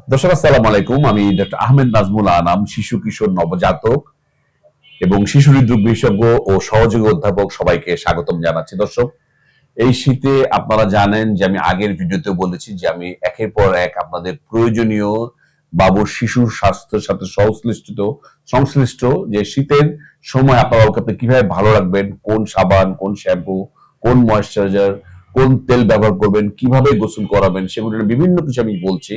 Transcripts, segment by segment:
দর্শক আসসালামু আলাইকুম। আমি ডক্টর আহমেদ নাজমুল আনাম, শিশু কিশোর নবজাতক এবং শিশু হৃদরোগ বিশেষজ্ঞ ও সহযোগী অধ্যাপক সবাইকে স্বাগতম জানাচ্ছি। দর্শক, এই শীতে আপনারা জানেন যে আমি আগের ভিডিওতে বলেছি যে আমি একের পর এক আপনাদের প্রয়োজনীয় বাবুর শিশুর স্বাস্থ্যের সাথে সংশ্লিষ্ট যে শীতের সময় আপনার বাবুকে আপনি কিভাবে ভালো রাখবেন, কোন সাবান, কোন শ্যাম্পু, কোন ময়েশ্চারাইজার, কোন তেল ব্যবহার করবেন, কিভাবে গোসল করাবেন, সেগুলোর বিভিন্ন কিছু আমি বলছি।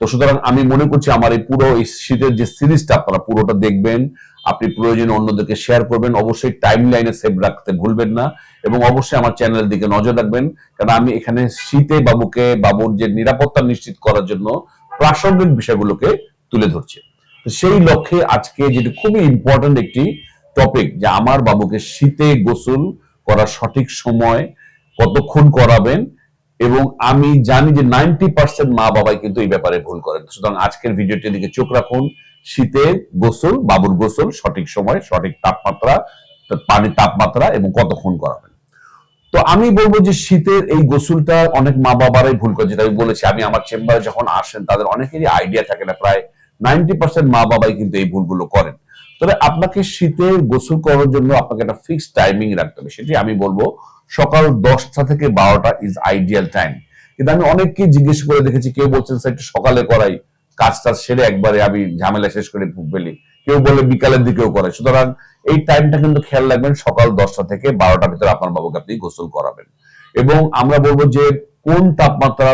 তো সুতরাং আমি মনে করছি আমার এই পুরো এই শীতের যে সিরিজটা আপনারা পুরোটা দেখবেন। আপনি প্রয়োজনে অন্যদেরকে শেয়ার করবেন, অবশ্যই টাইম লাইনে সেভ রাখতে ভুলবেন না এবং অবশ্যই আমার চ্যানেলের দিকে নজর রাখবেন, কারণ আমি এখানে শীতে বাবুর যে নিরাপত্তা নিশ্চিত করার জন্য প্রাসঙ্গিক বিষয়গুলোকে তুলে ধরছি। তো সেই লক্ষ্যে আজকে যেটা খুবই ইম্পর্টেন্ট একটি টপিক, যে আমার বাবুকে শীতে গোসল করার সঠিক সময় কতক্ষণ করাবেন, এবং আমি জানি যে 90% মা বাবাই কিন্তু এই ব্যাপারে ভুল করেন। সুতরাং আজকের ভিডিওটির দিকে চোখ রাখুন। শীতের গোসল, বাবুর গোসল সঠিক সময়, সঠিক তাপমাত্রা, পানির তাপমাত্রা এবং কতক্ষণ করাবেন। তো আমি বলবো যে শীতের এই গোসলটা অনেক মা বাবারাই ভুল করে, যেটা আমি বলেছি। আমি আমার চেম্বারে যখন আসেন তাদের অনেকেরই আইডিয়া থাকে না, প্রায় 90% মা বাবাই কিন্তু এই ভুলগুলো করেন। তবে আপনাকে শীতে গোসল করার জন্য আপনাকে একটা ফিক্সড টাইমিং রাখতে হবে। সেটি আমি বলবো সকাল 10টা থেকে 12টা ইজ আইডিয়াল টাইম। কিন্তু আমি অনেককে জিজ্ঞেস করে দেখেছি, কেউ বলছেন স্যার একটু সকালে করাই, কাজটা সেরে একবারে আমি ঝামেলা শেষ করে ফেলি, কেউ বলে বিকালের দিকেও করে। সুতরাং এই টাইমটা কিন্তু খেয়াল রাখবেন, সকাল 10টা থেকে 12টার ভিতরে আপনার বাবুকে আপনি গোসল করাবেন। এবং আমরা বলবো যে কোন তাপমাত্রা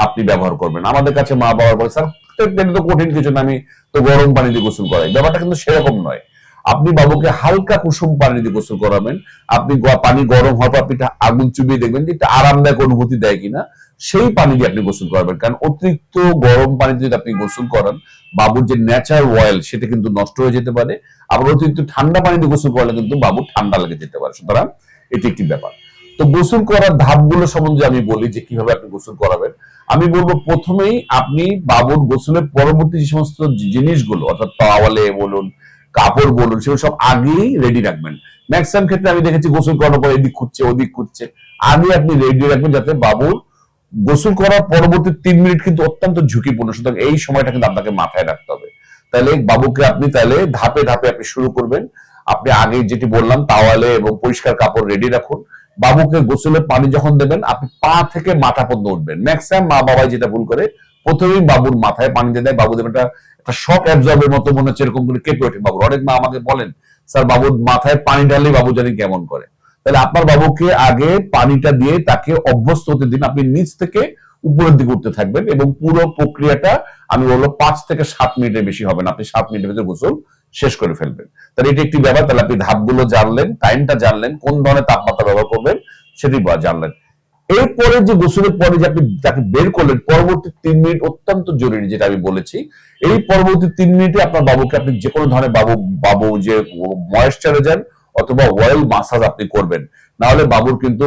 আপনি ব্যবহার করবেন। আমাদের কাছে মা বাবা বলে স্যার এটা তো কঠিন কিছু না, আমি তো গরম পানি দিয়ে গোসল করাই। ব্যাপারটা কিন্তু সেরকম নয়। আপনি বাবুকে হালকা কুসুম পানি দিয়ে গোসল করাবেন। আপনি পানি গরম হওয়ার পর আপনি আগুন চুবিয়ে দেখবেন যে একটা আরামদায়ক অনুভূতি দেয় কিনা, সেই পানি দিয়ে আপনি গোসল করাবেন। কারণ অতিরিক্ত গরম পানিতে যদি আপনি গোসল করান, বাবুর যে ন্যাচারাল অয়েল সেটা কিন্তু নষ্ট হয়ে যেতে পারে। আবার অতিরিক্ত ঠান্ডা পানি দিয়ে গোসল করলে কিন্তু বাবুর ঠান্ডা লেগে যেতে পারে। সুতরাং এটি একটি ব্যাপার। তো গোসল করার ধাপগুলো সম্বন্ধে আমি বলি যে কিভাবে আপনি গোসল করাবেন। আমি বলবো প্রথমেই আপনি বাবুর গোসলের পরবর্তী যে সমস্ত জিনিসগুলো, অর্থাৎ টাওয়ালে বলুন, কাপড় বলুন, সেগুলো সব আগেই রেডি রাখবেন। ম্যাক্সিমাম ক্ষেত্রে আমি দেখেছি গোসল করার পর এদিক খুঁজছে ওদিক খুঁজছে। আগে আপনি রেডি রাখবেন, যাতে বাবুর গোসল করার পরবর্তী 3 মিনিট কিন্তু অত্যন্ত ঝুঁকিপূর্ণ। সুতরাং এই সময়টা কিন্তু আপনাকে মাথায় রাখতে হবে। তাহলে বাবুকে আপনি তাহলে ধাপে ধাপে আপনি শুরু করবেন। আপনি আগে যেটি বললাম, তাওয়ালে এবং পরিষ্কার কাপড় রেডি রাখুন। বাবুকে গোসলের পানি যখন দেবেন, আপনি পা থেকে মাথা পর্যন্ত উঠবেন। ম্যাক্সিমাম মা বাবাই যেটা ভুল করে, প্রথমেই বাবুর মাথায় পানি দিয়ে দেয়। বাবু দেবেন একটা শক অ্যাবজর্বের মতো মনে হচ্ছে, এরকম করে কেঁপে ওঠে বাবুর। অনেক মা আমাকে বলেন স্যার বাবুর মাথায় পানি ঢাললে বাবু জানি কেমন করে। তাহলে আপনার বাবুকে আগে পানিটা দিয়ে তাকে অভ্যস্ত হতে দিন। আপনি নিচ থেকে উপরের দিকে উঠতে থাকবেন এবং পুরো প্রক্রিয়াটা আমি বলবো 5 থেকে 7 মিনিটের বেশি হবে না। আপনি 7 মিনিটের ভিতরে গোসল শেষ করে ফেলবেন। তাহলে এটি একটি ব্যাপার। তাহলে আপনি ধাপগুলো জানলেন, টাইমটা জানলেন, কোন ধরনের তাপমাত্রা ব্যবহার করবেন সেটি জানলেন। এরপরে যে গোসলের পরে যে আপনি তাকে বের করলেন, পরবর্তী 3 মিনিট অত্যন্ত জরুরি, যেটা আমি বলেছি। এই পরবর্তী 3 মিনিটে আপনার বাবুকে আপনি যে কোনো ধরনের বাবু যে ময়েশ্চারাইজার অথবা অয়েল মাসাজ আপনি করবেন। না হলে বাবুর কিন্তু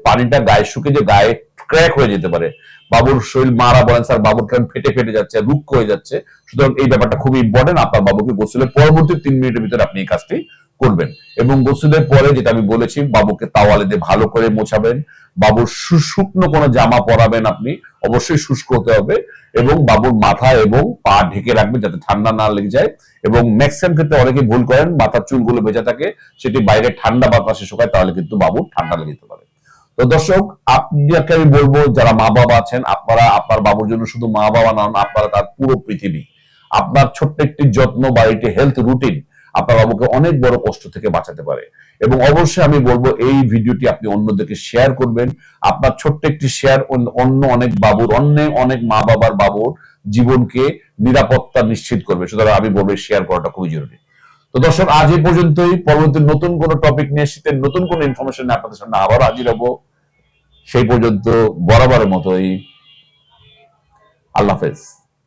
পানিটা গায়ে শুকে যে গায়ে ক্র্যাক হয়ে যেতে পারে। বাবুর শরীর, মারা বলেন স্যার বাবুর কেমন ফেটে ফেটে যাচ্ছে, রুক্ষ হয়ে যাচ্ছে। সুতরাং এই ব্যাপারটা খুবই ইম্পর্টেন্ট। আপনার বাবুকে গোসলের পরবর্তী 3 মিনিটের ভিতরে আপনি এই কাজটি করবেন। এবং গোসলের পরে যেটা আমি বলেছি, বাবুকে তাওয়ালে দিয়ে ভালো করে মোছাবেন। বাবুর শুকনো কোনো জামা পরাবেন আপনি, অবশ্যই শুষ্ক হতে হবে। এবং বাবুর মাথা এবং পা ঢেকে রাখবেন যাতে ঠান্ডা না লেগে যায়। এবং ম্যাক্সিমাম ক্ষেত্রে অনেকে ভুল করেন, মাথার চুলগুলো ভেজা থাকে, সেটি বাইরে ঠান্ডা বাতাসে শুকায়, তাহলে কিন্তু বাবুর ঠান্ডা লেগে যেতে পারে। তো দর্শক, আপনাকে আমি বলবো যারা মা বাবা আছেন, আপনারা আপনার বাবুর জন্য শুধু মা বাবা নন, আপনারা তার পুরো পৃথিবী। আপনার ছোট্ট একটি যত্ন বা একটি হেলথ রুটিন আপনার বাবুকে অনেক বড় কষ্ট থেকে বাঁচাতে পারে। এবং অবশ্যই আমি বলবো এই ভিডিওটি আপনি অন্যদেরকে শেয়ার করবেন। আপনার ছোট্ট একটি শেয়ার অন্য অনেক মা বাবার বাবুর জীবনকে নিরাপত্তা নিশ্চিত করবে। সুতরাং আমি বলবো শেয়ার করাটা খুবই জরুরি। তো দর্শক, আজ এই পর্যন্তই। পরবর্তী নতুন কোনো টপিক নিয়ে, শীতের নতুন কোনো ইনফরমেশন নিয়ে আপনাদের সামনে আবার হাজির হবো। সেই পর্যন্ত বরাবরের মতোই আল্লাহ হাফেজ।